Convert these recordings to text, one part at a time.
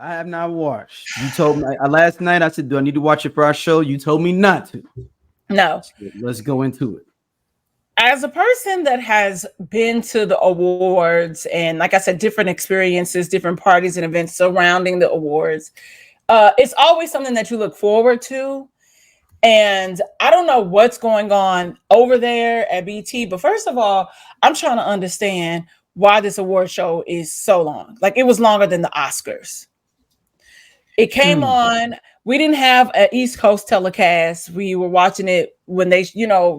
I have not watched. You told me last night. I said, "Do I need to watch it for our show?" You told me not to. No. So let's go into it. As a person that has been to the awards and, like I said, different experiences, different parties and events surrounding the awards, it's always something that you look forward to. And I don't know what's going on over there at BT, but first of all, I'm trying to understand why this award show is so long. Like, it was longer than the Oscars. It came on. We didn't have an East Coast telecast. We were watching it when they,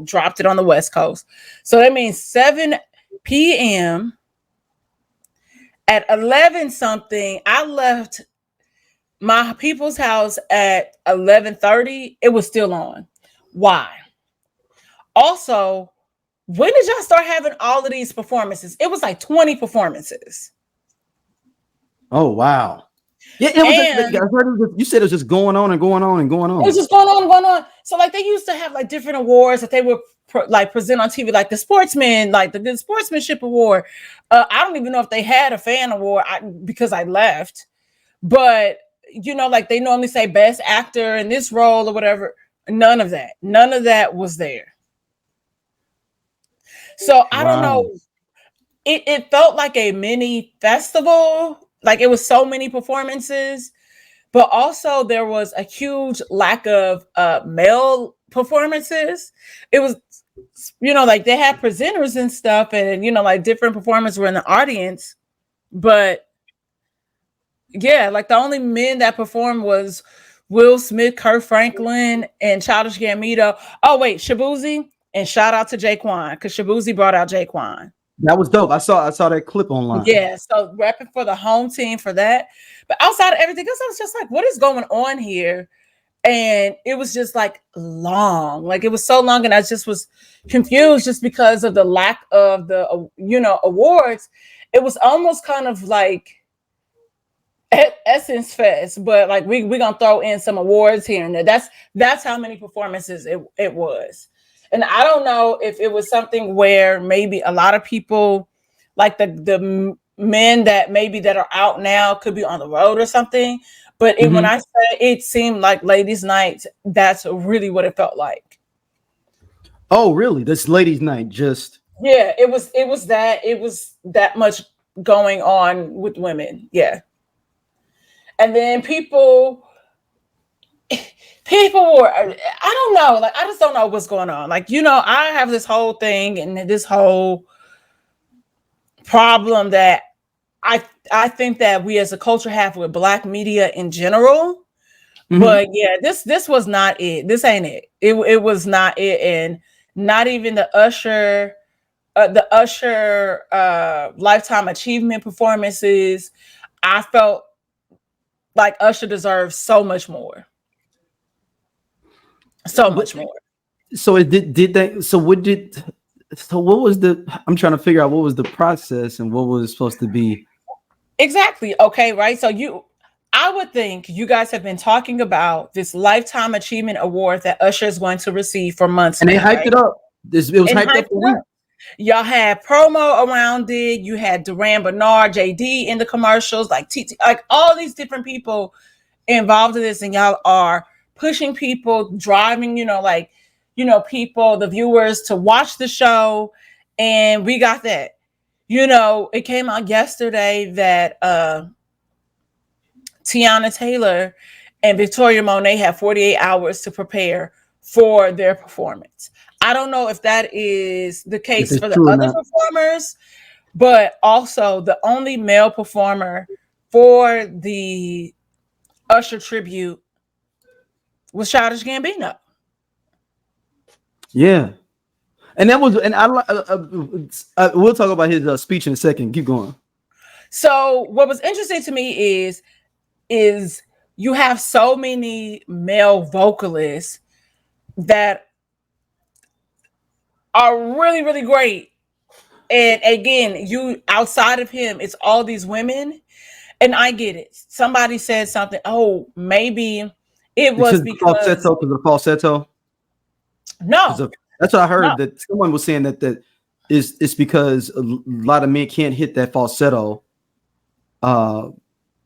dropped it on the West Coast. So that means 7 p.m. at 11 something. I left my people's house at 11:30. It was still on. Why? Also, when did y'all start having all of these performances? It was like 20 performances. Oh, wow. Yeah, it was. You said it was just going on and going on and going on. It was just going on and going on. So, like, they used to have like different awards that they would present on TV, like the Sportsman, like the Good Sportsmanship Award. I don't even know if they had a fan award because I left. But like they normally say best actor in this role or whatever. None of that was there. So I don't know. It felt like a mini festival. Like, it was so many performances, but also there was a huge lack of male performances. It was, like they had presenters and stuff, and like different performers were in the audience, but yeah, like the only men that performed was Will Smith, Kurt Franklin, and Childish Gambino. Oh wait, Shabuzi, and shout out to Jaquan, because Shabuzi brought out Jaquan. That was dope. I saw that clip online. Yeah, so repping for the home team for that. But outside of everything else, I was just like, what is going on here? And it was just like long. Like, it was so long, and I just was confused just because of the lack of the awards. It was almost kind of like Essence Fest, but like we gonna throw in some awards here and there. That's how many performances it was. And I don't know if it was something where maybe a lot of people, like the men that are out now, could be on the road or something. But when I say it seemed like ladies' night, that's really what it felt like. Oh, really? This ladies' night just? Yeah, it was that much going on with women. Yeah. And then people were, I don't know, like, I just don't know what's going on. Like, I have this whole thing and this whole problem that I think that we as a culture have with Black media in general. But yeah, this was not it. This ain't it. It was not it. And not even the Usher Lifetime Achievement performances. I felt like Usher deserves so much more. So much more. So it did that. So what was I'm trying to figure out what was the process and what was supposed to be. Exactly. Okay. Right. So I would think you guys have been talking about this Lifetime Achievement Award that Usher is going to receive for months. And they hyped it up. It was hyped up for weeks. Y'all had promo around it. You had Duran Bernard, JD in the commercials, like TT, like all these different people involved in this, and y'all are pushing people, driving, people, the viewers, to watch the show. And we got that. It came out yesterday that Tiana Taylor and Victoria Monet had 48 hours to prepare for their performance. I don't know if that is the case for the other performers, but also the only male performer for the Usher tribute was Childish Gambino. Yeah. And that was, and we'll talk about his speech in a second. Keep going. So what was interesting to me is you have so many male vocalists that are really, really great. And again, you outside of him, it's all these women. And I get it. Somebody said something. Oh, maybe it was because the falsetto. No. That's what I heard. No. That someone was saying that it's because a lot of men can't hit that falsetto.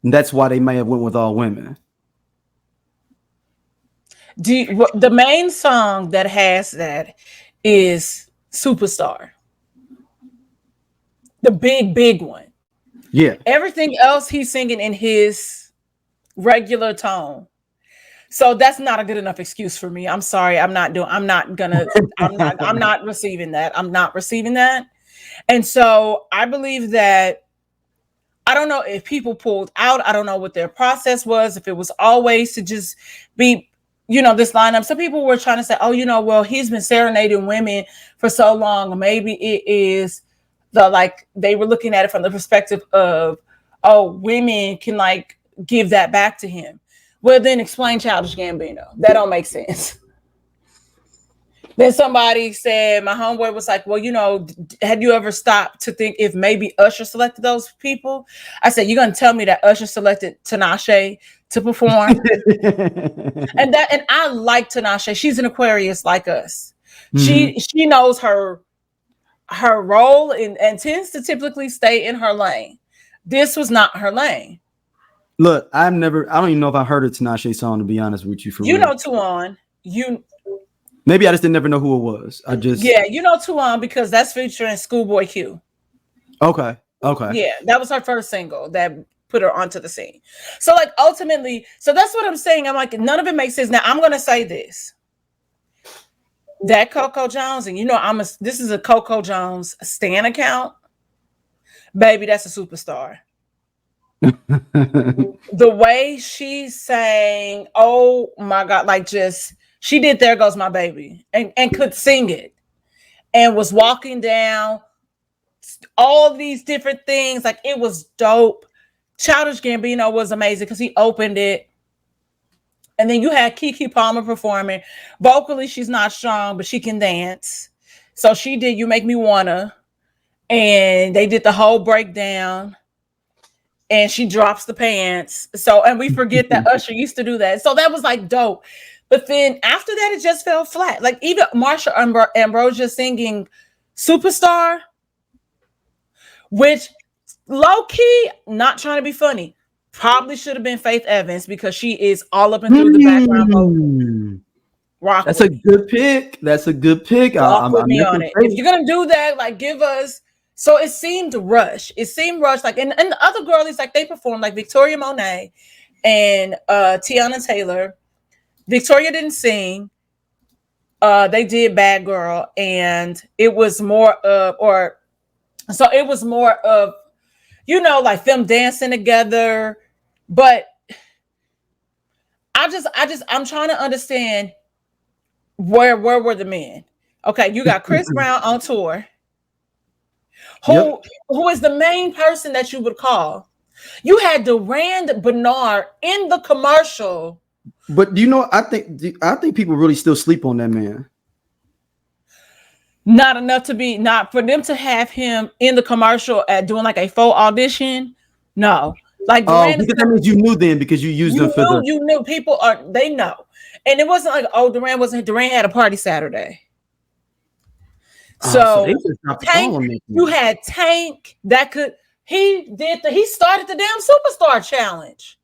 And that's why they may have went with all women. The main song that has that is Superstar. The big one. Yeah. Everything else he's singing in his regular tone. So that's not a good enough excuse for me. I'm sorry. I'm not receiving that. I'm not receiving that. And so I believe that, I don't know if people pulled out. I don't know what their process was. If it was always to just be, this lineup. Some people were trying to say, oh, well, he's been serenading women for so long. Maybe it is they were looking at it from the perspective of, oh, women can give that back to him. Well, then explain Childish Gambino. That don't make sense. Then somebody said, my homeboy was like, well, had you ever stopped to think if maybe Usher selected those people? I said, you're going to tell me that Usher selected Tinashe to perform? and I like Tinashe. She's an Aquarius like us. Mm-hmm. She knows her role and tends to typically stay in her lane. This was not her lane. Look, I don't even know if I heard a Tinashe song, to be honest with you. You know Tuan. Maybe I just didn't never know who it was. You know Tuan because that's featuring Schoolboy Q. Okay. Yeah, that was her first single that put her onto the scene. So ultimately, so that's what I'm saying. I'm like, none of it makes sense. Now I'm gonna say this. That Coco Jones, and this is a Coco Jones stan account. Baby, that's a superstar. The way she sang, oh my God, she did There Goes My Baby and could sing it and was walking down all these different things. It was dope. Childish Gambino was amazing because he opened it. And then you had Keke Palmer performing. Vocally, she's not strong, but she can dance. So she did You Make Me Wanna. And they did the whole breakdown. And she drops the pants. So, and we forget that Usher used to do that. So that was dope. But then after that, it just fell flat. Even Marsha Ambrosia singing Superstar, which low-key, not trying to be funny, probably should have been Faith Evans because she is all up and through the background vocal. That's a good pick. Rock with me on it. If you're going to do that, give us. So it seemed rushed. And the other girlies, they performed, Victoria Monet and Tiana Taylor. Victoria didn't sing. They did Bad Girl, and it was more of, them dancing together. But I'm trying to understand where were the men? Okay, you got Chris Brown on tour. Who is the main person that you would call? You had Durand Bernard in the commercial. But I think people really still sleep on that man. Not enough not for them to have him in the commercial at doing a full audition. No, because that means you knew then because you used them for you knew people they know, and it wasn't Durand had a party Saturday. So Tank, you had Tank that he started the damn Superstar Challenge.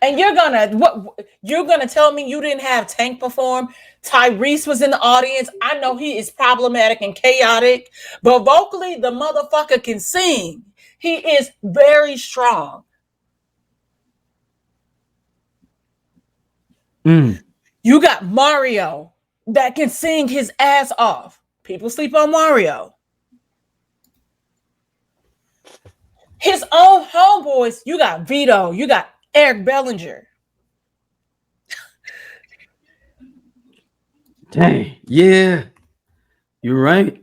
And you're gonna tell me you didn't have Tank perform? Tyrese was in the audience. I know he is problematic and chaotic, but vocally the motherfucker can sing. He is very strong. You got Mario that can sing his ass off. People sleep on Mario. His own homeboys, you got Vito, you got Eric Bellinger. Dang, yeah, you're right.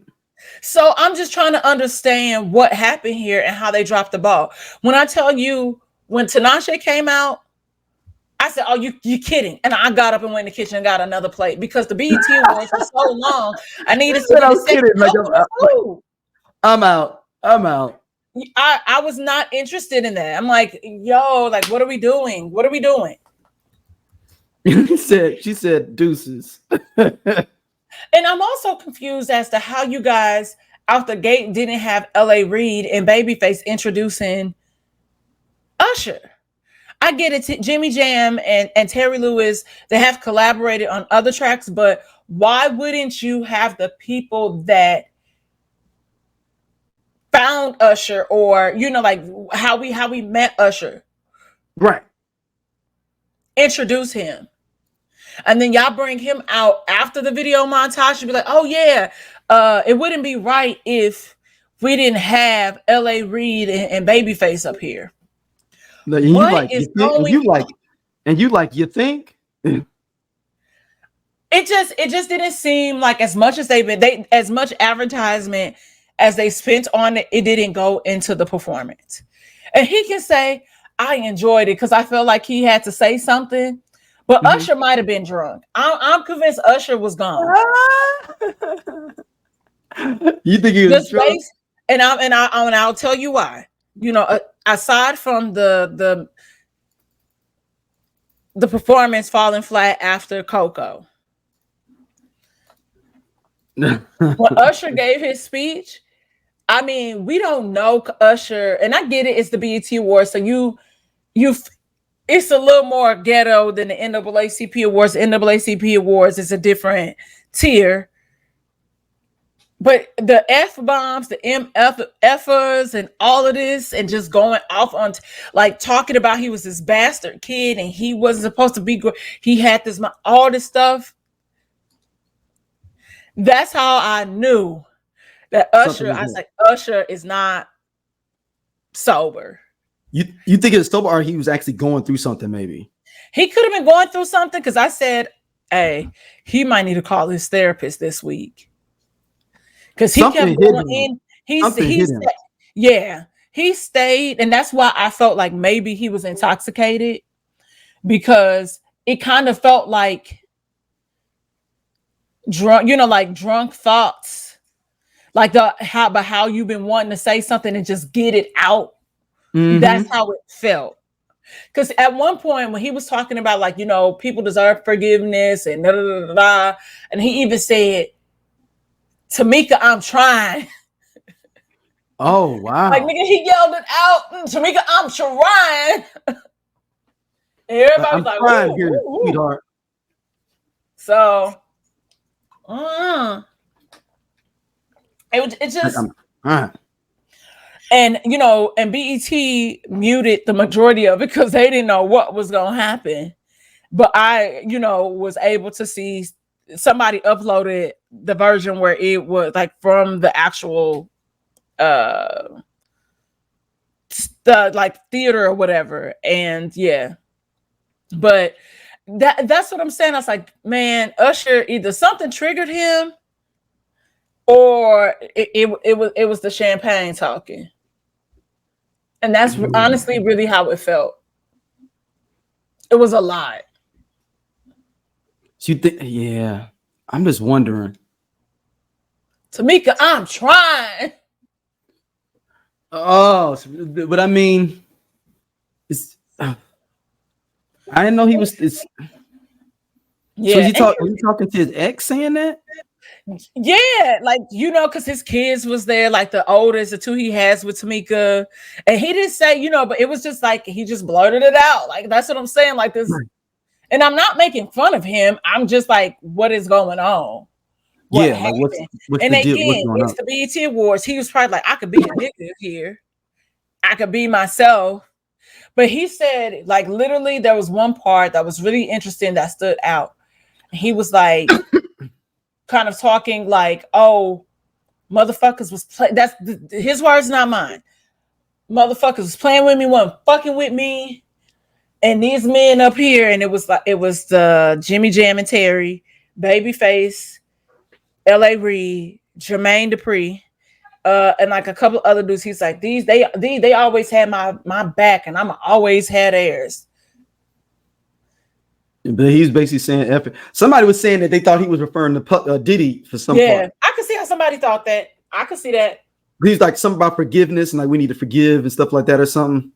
So I'm just trying to understand what happened here and how they dropped the ball. When I tell you, when Tinashe came out, I said, "Oh, you kidding?" And I got up and went in the kitchen and got another plate because the BET Awards for so long. I needed to. I'm kidding. I'm out. I was not interested in that. I'm like, yo, what are we doing? What are we doing? She said deuces. And I'm also confused as to how you guys, out the gate didn't have LA Reid and Babyface introducing Usher. I get it. Jimmy Jam and Terry Lewis, they have collaborated on other tracks, but why wouldn't you have the people that found Usher, or like how we met Usher, Right. introduce him, and then y'all bring him out after the video montage and be like, oh yeah, it wouldn't be right if we didn't have LA Reid and Babyface up here. And you like, you think? It just didn't seem like as much as as much advertisement as they spent on it, it didn't go into the performance. And he can say, I enjoyed it because I felt like he had to say something. But Usher might have been drunk. I'm convinced Usher was gone. You think he was drunk? And I'll tell you why. Aside from the performance falling flat after Coco, when Usher gave his speech, I mean, we don't know Usher, and I get it. It's the BET Awards, so it's a little more ghetto than the NAACP Awards. The NAACP Awards is a different tier. But the F-bombs, the MFers, and all of this, and just going off on, talking about he was this bastard kid and he wasn't supposed to be, he had this, all this stuff. That's how I knew that Usher, I was like, Usher is not sober. You think it's sober, or he was actually going through something? Maybe he could have been going through something, because I said, hey, he might need to call his therapist this week. Because he kept going in. He stayed, and that's why I felt like maybe he was intoxicated, because it kind of felt like drunk, like drunk thoughts, like how you've been wanting to say something and just get it out. That's how it felt. Because at one point when he was talking about people deserve forgiveness and da, da, da, da, da, and he even said, Tamika, I'm trying. Oh, wow. Nigga, he yelled it out. Tamika, I'm trying. And everybody was trying here, sweetheart. So, it just, and BET muted the majority of it because they didn't know what was going to happen. But I, was able to see somebody uploaded the version where it was from the actual the theater or whatever. And yeah, but that's what I'm saying. I was like, man, Usher, either something triggered him or it was the champagne talking. And that's honestly really how it felt. It was a lot. So you think, yeah, I'm just wondering. Tamika, I'm trying. Oh, but I mean, I didn't know he was. Yeah. So are you talking to his ex saying that? Yeah, because his kids was there, the oldest, the two he has with Tamika, and he didn't say, but it was just he just blurted it out. That's what I'm saying. This. Right. And I'm not making fun of him. I'm just what is going on? What's and the again, deal? it's the BET Awards. He was probably I could be a nigga here. I could be myself. But he said, literally, there was one part that was really interesting that stood out. He was kind of talking oh, motherfuckers was that's his words, not mine. Motherfuckers was playing with me, wasn't fucking with me. And these men up here, and it was the Jimmy Jam and Terry, Babyface, LA Reid, Jermaine Dupri, and a couple other dudes. He's like, they always had my back, and I'm always had theirs. But he's basically saying, somebody was saying that they thought he was referring to Diddy for some part. I could see how somebody thought that. I could see that. He's something about forgiveness and we need to forgive and stuff like that or something.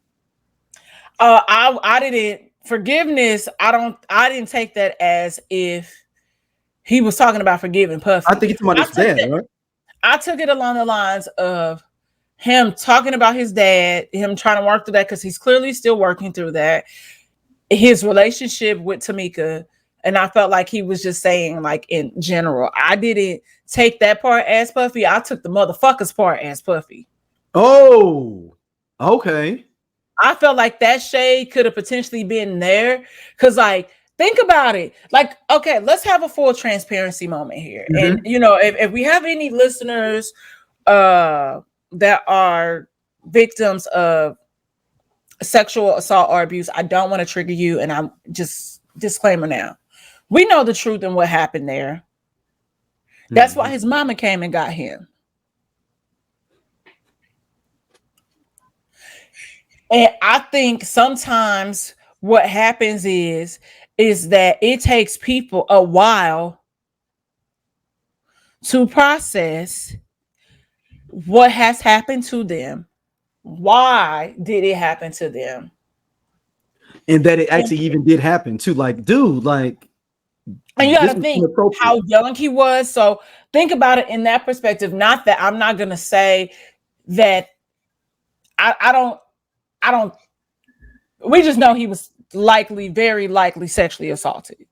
I didn't forgiveness. I didn't take that as if he was talking about forgiving Puffy. I think it's about his dad, right? I took it along the lines of him talking about his dad, him trying to work through that because he's clearly still working through that. His relationship with Tamika, and I felt like he was just saying, like, in general. I didn't take that part as Puffy. I took the motherfucker's part as Puffy. Oh, okay. I felt like that shade could have potentially been there because, like, think about it. Like, okay, let's have a full transparency moment here. And you know, if we have any listeners that are victims of sexual assault or abuse, I don't want to trigger you, and I'm just disclaimer now. We know the truth and what happened there. That's why his mama came and got him. And I think sometimes what happens is that it takes people a while to process what has happened to them. Why did it happen to them? And that it actually even did happen too. Like, dude, like, and you got to think how young he was. So think about it in that perspective. Not that I'm not going to say that I don't. We just know he was very likely sexually assaulted.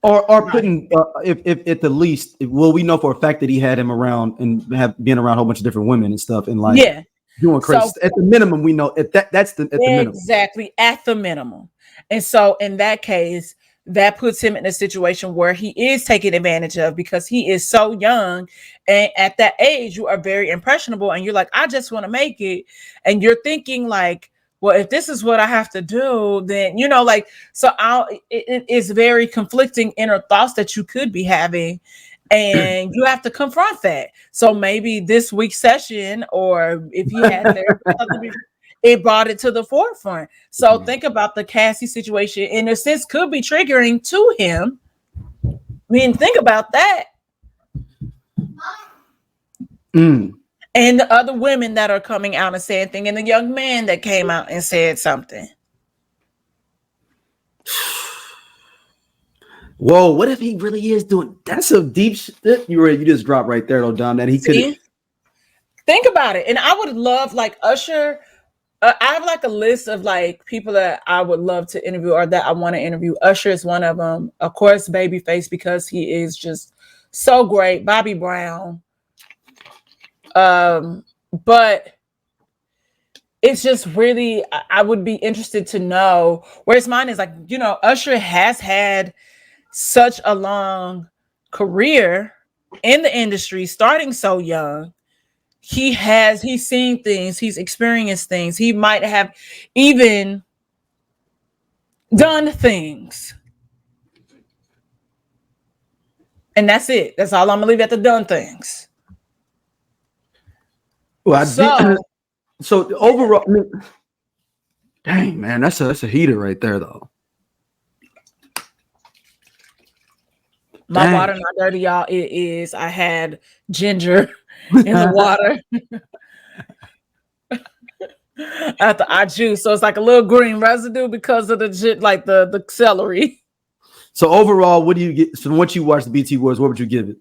Or putting, if at the least, well, we know for a fact that he had him around and have been around a whole bunch of different women and stuff, and like, doing crazy. So, at the minimum, we know that's the minimum. Exactly, at the minimum. And so in that case, that puts him in a situation where he is taken advantage of because he is so young. And at that age, you are very impressionable. And you're like, I just want to make it. And you're thinking like, well, if this is what I have to do, then, you know, like, so it is very conflicting inner thoughts that you could be having. And you have to confront that. So maybe this week's session, or if you had there, it brought it to the forefront. So think about the Cassie situation. In a sense, could be triggering to him. I mean, think about that. And the other women that are coming out and saying things, and the young man that came out and said something. Whoa, what if he really is doing? That's a deep shit. You just dropped right there, though, Dom. That he could think about it. And I would love, like, Usher. I have like a list of like people that I would love to interview or that I want to interview. Usher is one of them. Of course, Babyface, because he is just so great. Bobby Brown. But it's just really, I would be interested to know, whereas mine is like, you know, Usher has had such a long career in the industry, starting so young. He's seen things, he's experienced things, he might have even done things. And that's it. That's all I'm gonna leave at the done things. Well, so overall, I mean, dang man, that's a heater right there, though. My water not dirty, y'all. It is. I had ginger in the water after I juice, so it's like a little green residue because of the celery. So overall, what do you get? So once you watch the BT Awards, what would you give it?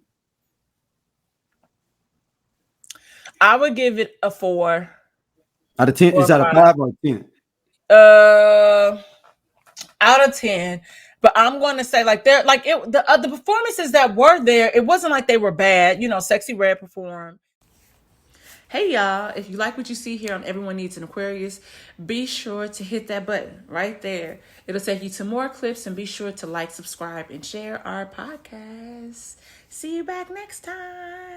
I would give it a 4 out of 10. Is that a 5 or a 10? Out of 10. But I'm going to say, like, the performances that were there, it wasn't like they were bad. You know, Sexy Red performed. Hey, y'all, if you like what you see here on Everyone Needs an Aquarius, be sure to hit that button right there. It'll take you to more clips, and be sure to like, subscribe, and share our podcast. See you back next time.